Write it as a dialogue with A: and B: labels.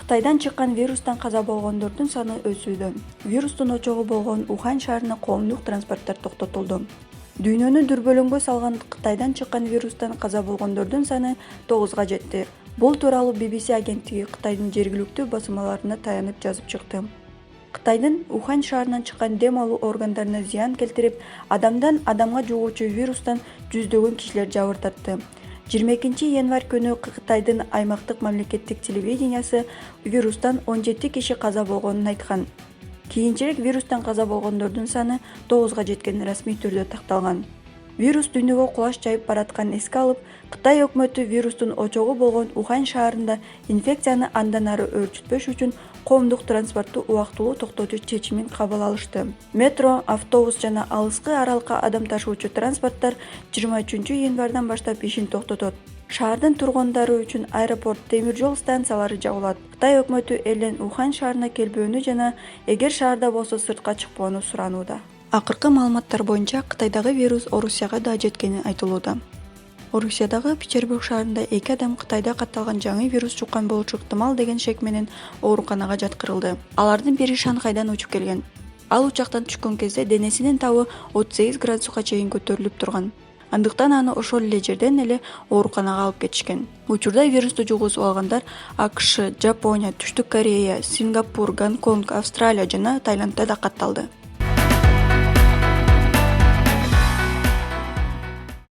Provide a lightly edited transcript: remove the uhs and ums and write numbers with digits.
A: Кытайдан чыккан вирустан каза болгондордун саны өсүүдө. Вирустун очогу болгон Ухань шаарына коомдук транспорттор токтотулду. Дүйнөнү дүрбөлөңгө салган Кытайдан чыккан вирустан каза болгондордун саны 9га жетти. Бул тууралуу BBC агенттиги Кытайдын жергиликтүү басмаларына таянып жазып чыкты. Кытайдын Ухань шаарынан чыккан дем алуу органдарына зыян келтирип, адамдан адамга жугуучу вирустан жүздөгөн кишилер жабыр тартты. 22-январь күнү Кытайдын аймактык мамлекеттик телевидениясы вирустан 17 киши каза болгонун айткан. Кийинчерээк вирустан каза болгондордун саны 9га жеткени расмий түрдө такталган. Вирус дүйнөгө кулаш жайып баратканын эске алып, Кытай өкмөтү вирустун очогу болгон Ухань шаарында инфекцияны андан ары өрчүтпөш үчүн коомдук транспортту убактылуу токтотуу чечимин кабыл алышты. Метро, автобус жана алыскы аралыкка адам ташуучу транспорттор 23-январдан баштап ишин токтотот. Шаардын тургундары үчүн аэропорт, темир жол станциялары жабылат. Кытай өкмөтү элден Ухань шаарына келбөөнү жана эгер шаарда болсо сыртка чыкпоону суранууда. Акыркы маалыматтар боюнча Кытайдагы вирус Орусияга да жеткени айтылууда. Орусиядагы Петербург шаарында 2 адам Кытайда катталган жаңы вирус жуккан болушу ыктымал деген шек менен ооруканага жаткырылды. Алардын бири Шанхайдан учуп келген. Ал учактан түшкөн кезде денесинин табы 38 градуска чейин көтөрүлүп турган. Андыктан аны ошол эле жерден эле ооруканага алып кетишкен. Учурда вирусту жугузуп алгандар АКШ, Жапония, Түштүк Корея, Сингапур, Гонконг, Австралия жана Таиландда да катталды.